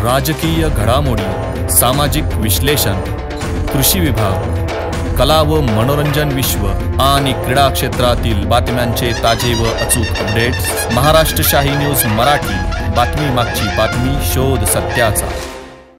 राजकीय घडामोडी, सामाजिक विश्लेषण, कृषी विभाग, कला व मनोरंजन विश्व आणि क्रीडा क्षेत्रातील बातम्यांचे ताजे व अचूक अपडेट्स महाराष्ट्र शाही न्यूज मराठी। बातमी मागची बातमी, शोध सत्याचा।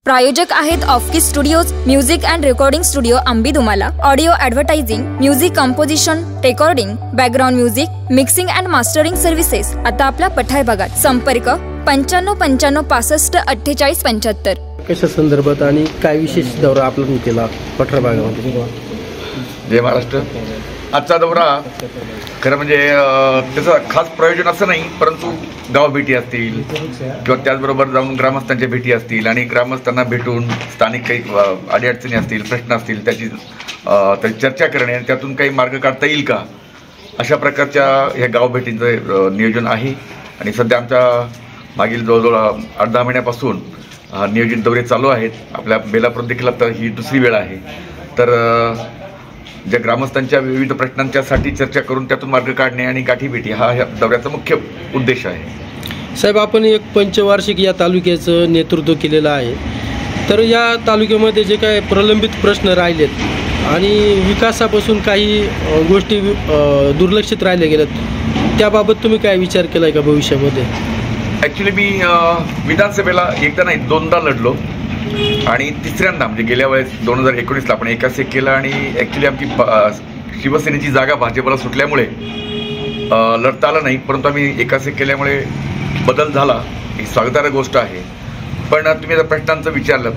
प्रायोजक आहेत off key studios, music and recording studio Ambidumala, audio advertising, music composition, recording, background music, mixing and mastering services आता आपल्या पठार भागात। संपर्क 95 95 65 48 75। कशा संदर्भात आणि काय विशेष दौरा आपण केला पठार भागामध्ये? जय महाराष्ट्र। आजचा दौरा खरं म्हणजे त्याचं खास प्रयोजन असं नाही, परंतु गाव भेटी असतील किंवा त्याचबरोबर जाऊन ग्रामस्थांच्या भेटी असतील आणि ग्रामस्थांना भेटून स्थानिक काही अडीअडचणी असतील, प्रश्न असतील, त्याची चर्चा करणे आणि त्यातून काही मार्ग काढता येईल का, अशा प्रकारच्या ह्या गाव भेटींचं नियोजन आहे। आणि सध्या आमच्या मागील जवळजवळ 8-10 महिन्यापासून नियोजित दौरे चालू आहेत। आपल्या बेलापूर देखील आता ही दुसरी वेळ आहे। तर ज्या ग्रामस्थांच्या विविध प्रश्नांच्यासाठी चर्चा करून त्यातून मार्ग काढणे आणि गाठी भेटी हा ह्या दौऱ्याचा मुख्य उद्देश आहे। साहेब, आपण एक पंचवार्षिक या तालुक्याचं नेतृत्व केलेलं आहे, तर या तालुक्यामध्ये जे काय प्रलंबित प्रश्न राहिलेत आणि विकासापासून काही गोष्टी दुर्लक्षित राहिल्या गेल्यात, त्याबाबत तुम्ही काय विचार केला आहे का भविष्यामध्ये? ॲक्च्युली मी विधानसभेला एकदा नाही 2दा लढलो आणि तिसऱ्यांदा म्हणजे गेल्या वेळेस 2019ला आपण एकाच एक केलं आणि ॲक्च्युली आमची शिवसेनेची जागा भाजपला सुटल्यामुळे लढता आलं नाही, परंतु आम्ही एकाच एक केल्यामुळे बदल झाला, ही स्वागतार्ह गोष्ट आहे। पण तुम्ही जर प्रश्नांचं विचारलं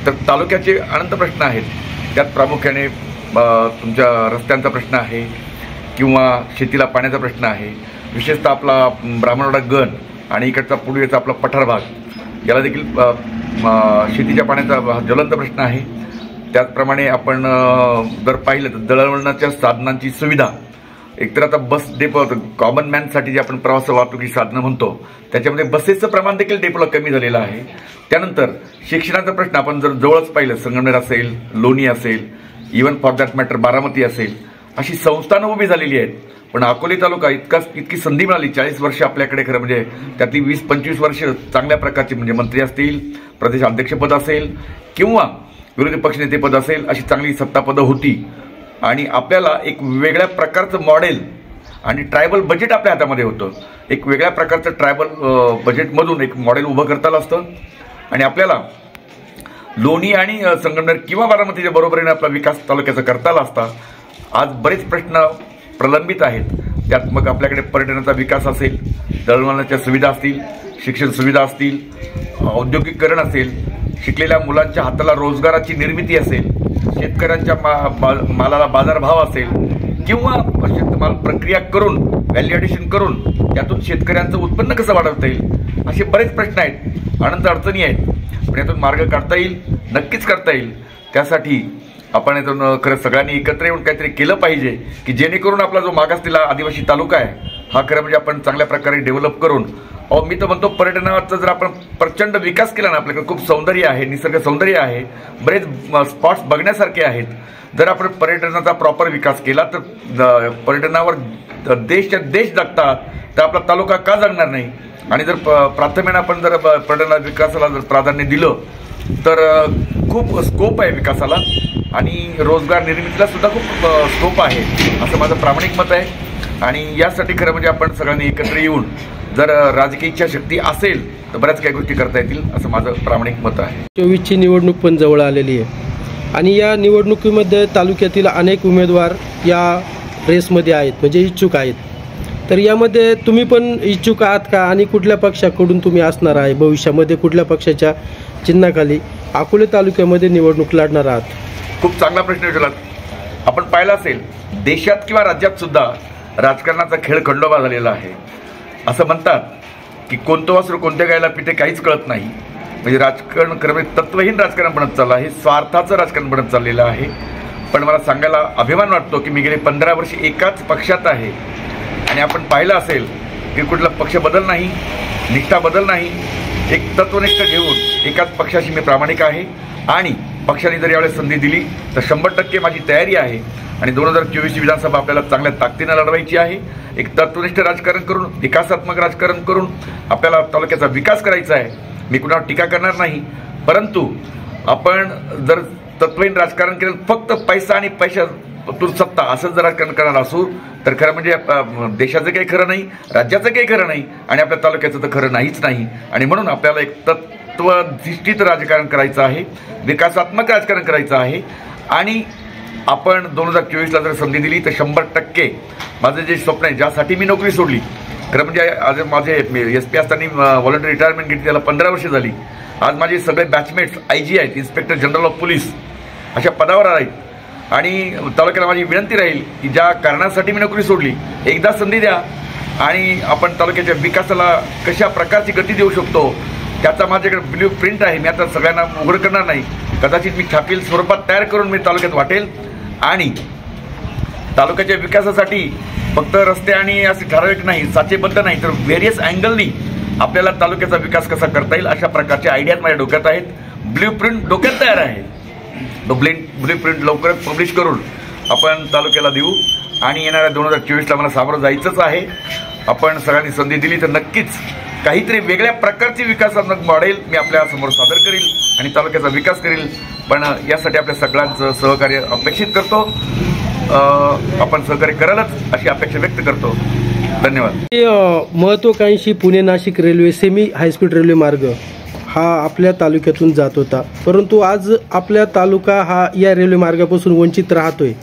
तर तालुक्याचे अनंत प्रश्न आहेत, त्यात प्रामुख्याने तुमच्या रस्त्यांचा प्रश्न आहे किंवा शेतीला पाण्याचा प्रश्न आहे। विशेषतः आपला ब्राह्मणवाडा गण आणि इकडचा पूर्वेचा आपला पठार भाग याला देखील शेतीच्या पाण्याचा ज्वलंत प्रश्न आहे। त्याचप्रमाणे आपण जर पाहिलं तर दळणवळणाच्या साधनांची सुविधा, एकतर आता बस डेपो कॉमन मॅनसाठी जे आपण प्रवास वाहतुकीची साधनं म्हणतो त्याच्यामध्ये बसेसचं प्रमाण देखील डेपोला कमी झालेलं आहे। त्यानंतर शिक्षणाचा प्रश्न आपण जर जवळच पाहिलं, संगमनेर असेल, लोणी असेल, even for that matter Baramati असेल, अशी संस्थानं उभी झालेली आहेत। पण अकोले तालुका इतकी संधी मिळाली, 40 वर्ष आपल्याकडे खरं म्हणजे त्यातली 20-25 वर्ष चांगल्या प्रकारची म्हणजे मंत्री असतील, प्रदेश अध्यक्षपद असेल किंवा विरोधी पक्षनेतेपद असेल, अशी चांगली सत्तापदं होती आणि आपल्याला एक वेगळ्या प्रकारचं मॉडेल आणि ट्रायबल बजेट आपल्या हातामध्ये होतं। एक वेगळ्या प्रकारचं ट्रायबल बजेटमधून एक मॉडेल उभं करता आलं असतं आणि आपल्याला लोणी आणि संगमनेर किंवा बारामतीच्या बरोबरीने आपला विकास तालुक्याचा करता आला असता। आज बरेच प्रश्न प्रलंबित आहेत, त्यात मग आपल्याकडे पर्यटनाचा विकास असेल, दळणवळणाच्या सुविधा असतील, शिक्षण सुविधा असतील, औद्योगिकीकरण असेल, शिकलेल्या मुलांच्या हाताला रोजगाराची निर्मिती असेल, शेतकऱ्यांच्या मालाला बाजारभाव असेल किंवा शेतमाल प्रक्रिया करून व्हॅल्यू ॲडिशन करून त्यातून शेतकऱ्यांचं उत्पन्न कसं वाढवता येईल, असे बरेच प्रश्न आहेत, अनंत अडचणी आहेत। पण यातून मार्ग काढता येईल, नक्कीच करता येईल। त्यासाठी आपण यातून खरं सगळ्यांनी एकत्र येऊन काहीतरी केलं पाहिजे की जेणेकरून आपला जो मागासलेला आदिवासी तालुका आहे हा खरं म्हणजे आपण चांगल्या प्रकारे डेव्हलप करून, मी तर म्हणतो पर्यटनाचा जर आपण प्रचंड विकास केला ना, आपल्याकडे खूप सौंदर्य आहे, निसर्ग सौंदर्य आहे, बरेच स्पॉट्स बघण्यासारखे आहेत। जर आपण पर्यटनाचा प्रॉपर विकास केला तर पर्यटनावर देशच्या देश जगतात, तर आपला तालुका का जगणार नाही? आणि जर प्राथमिक आपण जर पर्यटना विकासाला जर प्राधान्य दिलं तर खूप स्कोप आहे विकासाला आणि रोजगार निर्मितीला सुद्धा खूप स्कोप आहे, असं माझं प्रामाणिक मत आहे। आणि यासाठी खरं म्हणजे आपण सगळ्यांनी एकत्र येऊन जर राजकीय इच्छाशक्ती असेल तर बऱ्याच काही गोष्टी करता येतील, असं माझं प्रामाणिक मत आहे। 24ची निवडणूक पण जवळ आलेली आहे आणि या निवडणुकीमध्ये तालुक्यातील अनेक उमेदवार या रेसमध्ये आहेत, म्हणजे इच्छुक आहेत। तर यामध्ये तुम्ही पण इच्छुक आहात का आणि कुठल्या पक्षाकडून तुम्ही असणार आहे भविष्यामध्ये, कुठल्या पक्षाच्या चिन्हाखाली अकोले तालुक्यामध्ये निवडणूक लढणार आहात? खूप चांगला प्रश्न विचारलात। आपण पाहिलं असेल देशात किंवा राज्यात सुद्धा राजकारणाचा खेळ खंडोबा झालेला आहे। असं म्हणतात की कोणतं वासरू कोणत्या गायला पिते काहीच कळत नाही, म्हणजे राजकारण खरं तत्वहीन राजकारण बनत चाललं आहे, स्वार्थाचं राजकारण बनत चाललेलं आहे। पण मला सांगायला अभिमान वाटतो की मी गेले 15 वर्ष एकाच पक्षात आहे आणि आपण पाहिलं असेल की कुठला पक्ष बदल नाही, निष्ठा बदल नाही, एक तत्वनिष्ठ घेऊन एकाच पक्षाशी मी प्रामाणिक आहे आणि पक्षाने जर यावेळेस संधी दिली तर 100% माझी तयारी आहे आणि 2024 विधानसभा आपल्याला चांगल्या ताकदीने लढवायची आहे। एक तत्वनिष्ठ राजकारण करून, विकासात्मक राजकारण करून आपल्याला तालुक्याचा विकास करायचा आहे मी कुणावर टीका करणार नाही, परंतु आपण जर तत्वहीन राजकारण केलं, फक्त पैसा आणि पैशातून सत्ता असंच जर राजकारण करणार असू तर खरं म्हणजे देशाचं काही खरं नाही, राज्याचं काही खरं नाही आणि आपल्या तालुक्याचं तर खरं नाहीच नाही. आणि म्हणून आपल्याला एक तत्वधिष्ठित राजकारण करायचं आहे, विकासात्मक राजकारण करायचं आहे. आणि आपण 2024ला जर संधी दिली तर 100% माझं जे स्वप्न आहे, ज्यासाठी मी नोकरी सोडली, खरं म्हणजे आज माझे SP असताना व्हॉलंटरी रिटायरमेंट घेतली, त्याला 15 वर्ष झाली. आज माझे सगळे बॅचमेट्स IG आहेत, इन्स्पेक्टर जनरल ऑफ पोलीस अशा पदावर आहेत. आणि तालुक्याला माझी विनंती राहील की ज्या कारणासाठी मी नोकरी सोडली, एकदा संधी द्या आणि आपण तालुक्याच्या विकासाला कशा प्रकारची गती देऊ शकतो त्याचा माझ्याकडे ब्ल्यू प्रिंट आहे. मी आता सगळ्यांना उघड करणार नाही, कदाचित मी छापील स्वरूपात तयार करून मी तालुक्यात वाटेल. आणि तालुक्याच्या विकासासाठी फक्त रस्ते आणि असे ठराविक नाही, साचेबद्ध नाही, तर व्हेरियस अँगलनी आपल्याला तालुक्याचा विकास कसा करता येईल अशा प्रकारचे आयडियाज माझ्या डोक्यात आहेत. ब्ल्यू प्रिंट डोक्यात तयार आहे. ब्ल्यू प्रिंट लवकरच पब्लिश करून आपण तालुक्याला देऊ. आणि येणाऱ्या 2024ला मला सामोरं जायचंच आहे. आपण सगळ्यांनी संधी दिली तर नक्कीच काहीतरी वेगळ्या प्रकारची विकासात्मक मॉडेल मी आपल्या समोर सादर करील आणि तालुक्याचा विकास करील. पण यासाठी आपल्या सगळ्यांचं सहकार्य अपेक्षित करतो. आपण सहकार्य करालच अशी अपेक्षा व्यक्त करतो. धन्यवाद. महत्वाकांक्षी Pune Nashik railway semi high speed railway मार्ग हा आपल्या तालुक्यातून जात होता, परंतु आज आपल्या तालुका हा या रेल्वे मार्गापासून वंचित राहतोय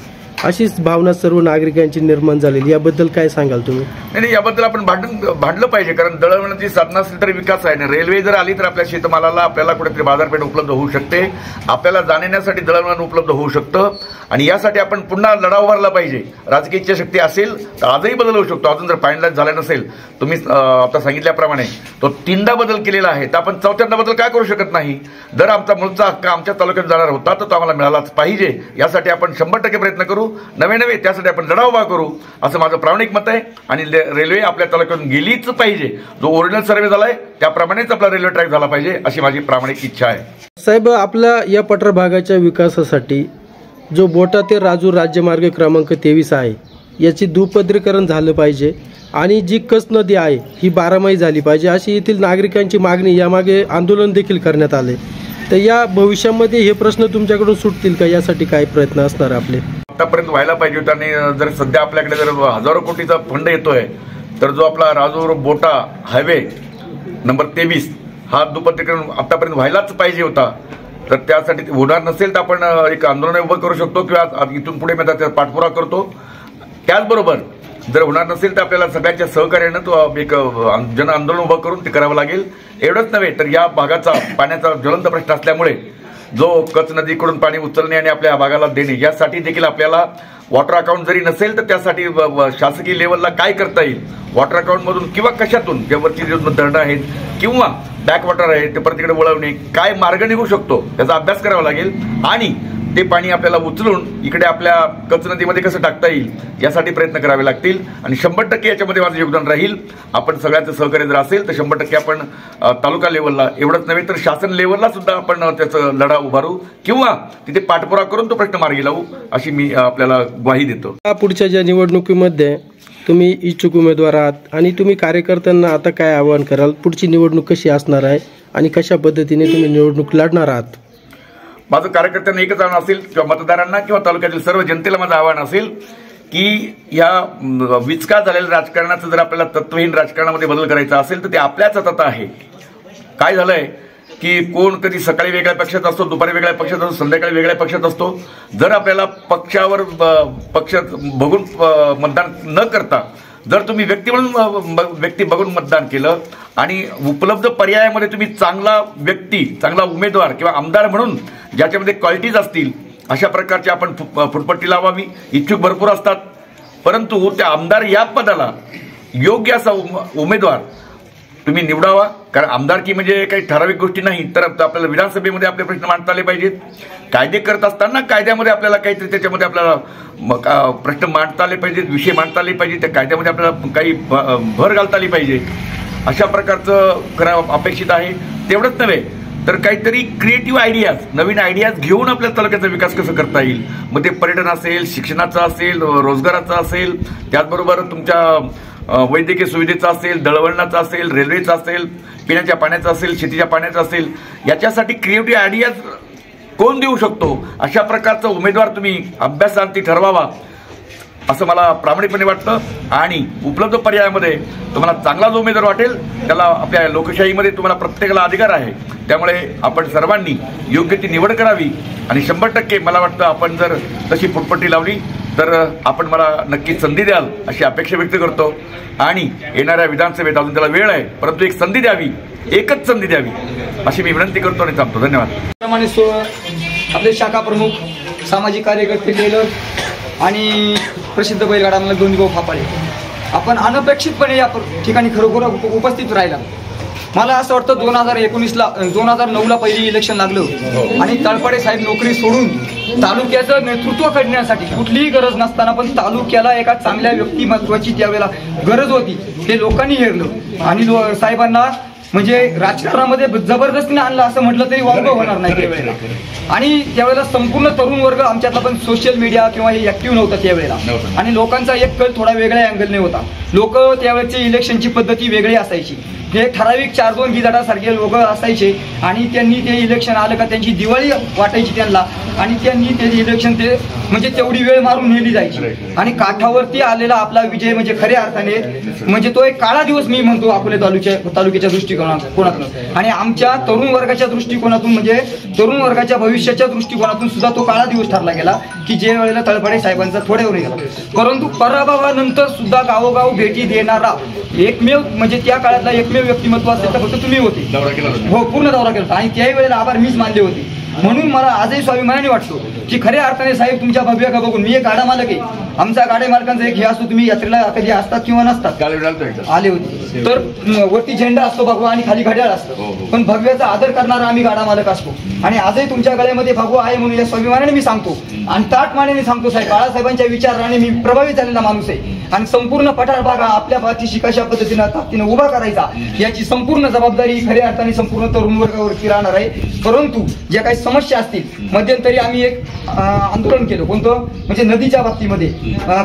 अशीच भावना सर्व नागरिकांची निर्माण झालेली. याबद्दल काय सांगाल तुम्ही? नाही, याबद्दल आपण भांडलं पाहिजे, कारण दळणवळणाची साधनं असली तरी विकास आहे ना. रेल्वे जर आली तर आपल्या शेतमालाला आपल्याला कुठेतरी बाजारपेठ उपलब्ध होऊ शकते, आपल्याला जाण्यासाठी दळणवळण उपलब्ध होऊ शकतं. आणि यासाठी आपण पुन्हा लढा उभारला पाहिजे. राजकीय इच्छाशक्ती असेल तर आजही बदल होऊ शकतो. अजून जर फायनलाइज झाला नसेल, तुम्ही आता सांगितल्याप्रमाणे तो 3दा बदल केलेला आहे, तर आपण 4थ्यांदा बदल काय करू शकत नाही? जर आमचा मूळचा हक्क आमच्या तालुक्यात जाणार होता तर तो आम्हाला मिळालाच पाहिजे. यासाठी आपण 100% प्रयत्न करू, नवे त्यासाठी आपण लढा उभा करू, असं माझं प्रामाणिक मत आहे. आणि रेल्वे आपल्या तालुक्यातून गेलीच पाहिजे. जो ओरिजिनल सर्वे झालाय त्याप्रमाणेच आपला रेल्वे ट्रॅक झाला पाहिजे अशी माझी प्रामाणिक इच्छा आहे. साहेब, आपल्या या पठार भागाच्या विकासासाठी जो बोटा ते राजूर राज्यमार्ग क्रमांक 23 आहे याची दुपदरीकरण झालं पाहिजे आणि जी कस नदी आहे ही 12माही झाली पाहिजे अशी येथील नागरिकांची मागणी, यामागे आंदोलन देखील करण्यात आले. तर या भविष्यामध्ये हे प्रश्न तुमच्याकडून सुटतील का? यासाठी काय प्रयत्न असणार आपले? आतापर्यंत व्हायला पाहिजे होता. आणि जर सध्या आपल्याकडे जर हजारो कोटीचा फंड येतोय तर जो आपला राजूर बोटा हायवे नंबर 23 हा दुपदरीकरण आतापर्यंत व्हायलाच पाहिजे होता. तर त्यासाठी होणार नसेल तर आपण एक आंदोलन उभं करू शकतो किंवा इथून पुढे मी त्याचा पाठपुरावा करतो. त्याचबरोबर जर होणार नसेल तर आपल्याला सगळ्यांच्या सहकार्यानं तो एक जन आंदोलन उभं करून ते करावं लागेल. एवढंच नव्हे तर या भागाचा पाण्याचा ज्वलंत प्रश्न असल्यामुळे जो कच नदीकडून पाणी उचलणे आणि आपल्या भागाला देणे यासाठी देखील आपल्याला वॉटर अकाउंट जरी नसेल तर त्यासाठी शासकीय लेवलला काय करता येईल, वॉटर अकाउंटमधून किंवा कशातून वरची जे धरणं आहेत किंवा बॅकवॉटर आहे ते परत तिकडे वळवणे, काय मार्ग निघू शकतो याचा अभ्यास करावा लागेल. आणि ते पाणी आपल्याला उचलून इकडे आपल्या कच नदीमध्ये कसं टाकता येईल यासाठी प्रयत्न करावे लागतील. आणि 100% याच्यामध्ये माझं योगदान राहील. आपण सगळ्यांचं सहकार्य जर असेल तर 100% आपण तालुका लेवलला एवढंच नव्हे तर शासन लेवलला सुद्धा आपण त्याचं लढा उभारू किंवा तिथे पाठपुरावा करून तो प्रश्न मार्गी लावू अशी मी आपल्याला ग्वाही देतो. पुढच्या ज्या निवडणुकीमध्ये तुम्ही इच्छुक उमेदवार आहात आणि तुम्ही कार्यकर्त्यांना आता काय आवाहन कराल? पुढची निवडणूक कशी असणार आहे आणि कशा पद्धतीने तुम्ही निवडणूक लढणार आहात? माझं कार्यकर्त्यांना एकच आव्हान असेल किंवा मतदारांना किंवा तालुक्यातील सर्व जनतेला माझं आव्हान असेल की या विचका झालेल्या राजकारणाचं जर आपल्याला तत्वहीन राजकारणामध्ये बदल करायचा असेल तर ते आपल्याच हातात आहे. काय झालंय की कोण कधी सकाळी वेगळ्या पक्षात असतो, दुपारी वेगळ्या पक्षात असतो, संध्याकाळी वेगळ्या पक्षात असतो. जर आपल्याला पक्षावर पक्ष बघून मतदान न करता जर तुम्ही व्यक्ती बघून मतदान केलं आणि उपलब्ध पर्यायामध्ये तुम्ही चांगला व्यक्ती, चांगला उमेदवार किंवा आमदार म्हणून ज्याच्यामध्ये क्वालिटीज असतील अशा प्रकारची आपण फुटपट्टी लावावी. इच्छुक भरपूर असतात, परंतु त्या आमदार या पदाला योग्य असा उमेदवार तुम्ही निवडावा. कारण आमदारकी म्हणजे काही ठराविक गोष्टी नाही, तर आपल्याला विधानसभेमध्ये आपले प्रश्न मांडता आले पाहिजेत. कायदे करत असताना कायद्यामध्ये आपल्याला काहीतरी त्याच्यामध्ये आपल्याला प्रश्न मांडता आले पाहिजेत, विषय मांडता आले पाहिजेत, त्या कायद्यामध्ये आपल्याला काही भर घालता आली पाहिजे. अशा प्रकारचं करावं अपेक्षित आहे. तेवढंच नव्हे तर काहीतरी क्रिएटिव्ह आयडियाज, नवीन आयडियाज घेऊन आपल्या तालुक्याचा विकास कसं करता येईल. मग ते पर्यटन असेल, शिक्षणाचं असेल, रोजगाराचं असेल, त्याचबरोबर तुमच्या वैद्यकीय सुविधेचा असेल, दळणवळणाचा असेल, रेल्वेचा असेल, पिण्याच्या पाण्याचा असेल, शेतीच्या पाण्याचा असेल, याच्यासाठी क्रिएटिव्ह आयडियाज कोण देऊ शकतो अशा प्रकारचा उमेदवार तुम्ही अभ्यासांती ठरवावा असं मला प्रामाणिकपणे वाटतं. आणि उपलब्ध पर्यायामध्ये तुम्हाला चांगला जो उमेदवार वाटेल त्याला आपल्या लोकशाहीमध्ये तुम्हाला प्रत्येकाला अधिकार आहे, त्यामुळे आपण सर्वांनी योग्य ती निवड करावी. आणि 100% मला वाटतं आपण जर तशी फुटपट्टी लावली तर आपण मला नक्कीच संधी द्याल अशी अपेक्षा व्यक्त करतो. आणि येणाऱ्या विधानसभेत अजून त्याला वेळ आहे, परंतु एक संधी द्यावी, एकच संधी द्यावी अशी मी विनंती करतो आणि थांबतो. धन्यवाद. प्रमाणे आपले शाखा प्रमुख, सामाजिक कार्यकर्ते, लेखक आणि प्रसिद्ध बैलगाडा मालक दोन्ही फापाळे, आपण अनपेक्षितपणे या ठिकाणी खरोखर उपस्थित राहिला. मला असं वाटतं 2009ला पहिली इलेक्शन लागलं आणि तळपडे साहेब नोकरी सोडून तालुक्याचं नेतृत्व करण्यासाठी कुठलीही गरज नसताना पण तालुक्याला एका चांगल्या व्यक्तिमत्वाची त्यावेळेला गरज होती, ते लोकांनी हेरलं आणि साहेबांना म्हणजे राजकारणामध्ये जबरदस्तीने आणलं असं म्हटलं तरी वावगं होणार नाही त्यावेळेला. आणि त्यावेळेला संपूर्ण तरुण वर्ग आमच्यातला पण सोशल मीडिया किंवा हे ऍक्टिव्ह नव्हतं त्यावेळेला. आणि लोकांचा एक कल थोडा वेगळ्या अँगलने होता. लोक त्यावेळेची इलेक्शनची पद्धती वेगळी असायची. ते ठराविक 4-2 गिजाडासारखे लोक असायचे आणि त्यांनी ते इलेक्शन आलं का त्यांची दिवाळी वाटायची त्यांना आणि त्यांनी ते इलेक्शन ते म्हणजे तेवढी वेळ मारून नेली जायची. आणि काठावरती आलेला आपला विजय म्हणजे खऱ्या अर्थाने म्हणजे तो एक काळा दिवस मी म्हणतो अकोले तालुक्याच्या दृष्टिकोनातून आणि आमच्या तरुण वर्गाच्या दृष्टिकोनातून म्हणजे तरुण वर्गाच्या भविष्याच्या दृष्टिकोनातून सुद्धा तो काळा दिवस ठरला गेला की जे वेळेला तळपडे साहेबांचा थोड्यावर गेला. परंतु पराभवानंतर सुद्धा गावोगाव भेटी देणारा एकमेव म्हणजे त्या काळातला एकमेव व्यक्तिमत्व असेल तर फक्त तुम्ही होते. हो, पूर्ण दौरा केला आणि त्याही वेळेला आभार मीच मानले होते. म्हणून मला आजही स्वाभिमानाने वाटतो की खऱ्या अर्थाने साहेब तुमच्या भव्य का बघून मी एक गाडा मालक आहे. आमचा गाड्या मालकांचा एक हे असतो, तुम्ही यात्रेला कधी असतात किंवा नसतात, आले होते तर वरती झेंडा असतो भगवा आणि खाली घड्याळ असतं, पण भव्याचा आदर करणारा आम्ही गाडा मालक असतो. आणि आजही तुमच्या गळ्यामध्ये भगवा आहे म्हणून या स्वाभिमानाने मी सांगतो आणि ताटमानेने सांगतो साहेब, बाळासाहेबांच्या विचाराने मी प्रभावित झालेला माणूस आहे आणि संपूर्ण पठार भाग आपल्या पाठीशी कशा पद्धतीनं ताकदीनं उभा करायचा याची संपूर्ण जबाबदारी खऱ्या अर्थाने संपूर्ण तरुण वर्गावरती राहणार आहे. परंतु ज्या काही समस्या असतील, मध्यंतरी आम्ही एक आंदोलन केलं, कोणतं म्हणजे नदीच्या बाबतीमध्ये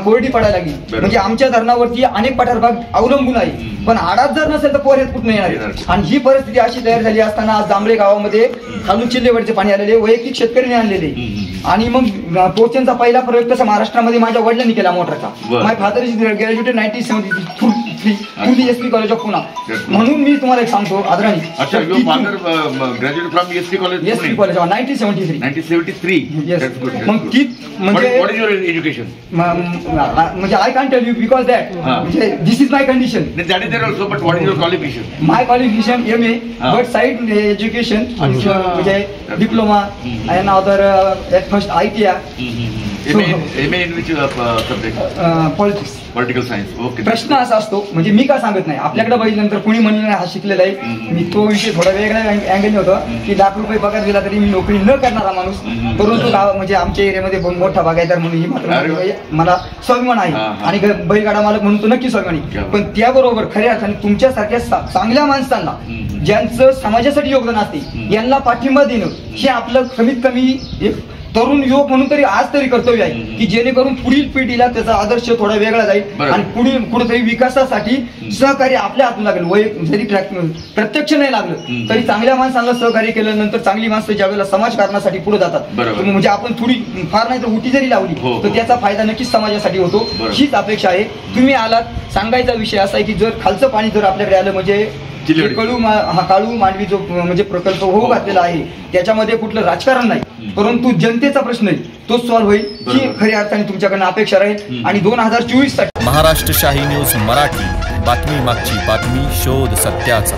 कोरडी पडायला लागली. म्हणजे आमच्या धरणावरती अनेक पठार भाग अवलंबून आहे, पण आडाच जर नसेल तर पोर कुठं येणार. आणि ही परिस्थिती अशी तयार झाली असताना आज जांभळे गावामध्ये खालून चिल्लेवरचे पाणी आलेले वैयक्तिक शेतकऱ्यांनी आणलेले. आणि मग पोर्चनचा पहिला प्रयोग तसा महाराष्ट्रामध्ये माझ्या वडिलांनी केला मोटरचा. My father is graduated 1973 through the SP college of Poona. म्हणून मी तुम्हाला एक सांगतो आदराणी, ग्रॅज्युएट फ्रॉम एसपी कॉलेज 1973. मग ती म्हणजे एज्युकेशन म्हणजे I can tell you because that म्हणजे this is my condition. My qualification MA but side education म्हणजे diploma and other at first ITI. MA in which subject? Politics. Political science. Okay. प्रश्न असा असतो म्हणजे मी का सांगत नाही, आपल्याकडे बघितल्यानंतर कुणी म्हणलं नाही हा शिकलेला आहे. मी तो विषय थोडा वेगळ्या अँगलने होता की ₹1,00,000 पगार दिला तरी मी नोकरी न करणारा माणूस, परंतु म्हणजे आमच्या एरियामध्ये मोठा बागायतदार म्हणून ही मात्र मला स्वाभिमान आहे आणि बैलगाडा मालक म्हणून तो नक्की स्वाभिमानी. पण त्याबरोबर खऱ्या अर्थाने तुमच्यासारख्या चांगल्या माणसांना ज्यांचं समाजासाठी योगदान असते यांना पाठिंबा देणं हे आपलं कमीत कमी एक तरुण युवक म्हणून तरी आज तरी कर्तव्य आहे की जेणेकरून पुढील पिढीला त्याचा आदर्श थोडा वेगळा जाईल आणि पुढील कुठेतरी विकासासाठी सहकार्य आपल्या हातून लागेल. वय जरी प्रत्यक्ष नाही लागलं तरी चांगल्या माणसांना सहकार्य केल्यानंतर चांगली माणसं ज्या वेळेला समाजकारणासाठी पुढे जातात म्हणजे आपण थोडी फार नाही तर उठी जरी लावली तर त्याचा फायदा नक्कीच समाजासाठी होतो. हीच अपेक्षा आहे. तुम्ही आलात, सांगायचा विषय असा आहे की जर खालचं पाणी जर आपल्याकडे आलं म्हणजे काळू मांडवी जो म्हणजे प्रकल्प होऊ घातलेला आहे त्याच्यामध्ये कुठलं राजकारण नाही, परंतु जनतेचा प्रश्न आहे तो सॉल्व्ह होईल ही खऱ्या अर्थाने तुमच्याकडनं अपेक्षा राहील. आणि 2024 साठी महाराष्ट्र शाही न्यूज मराठी, बातमी मागची बातमी, शोध सत्याचा.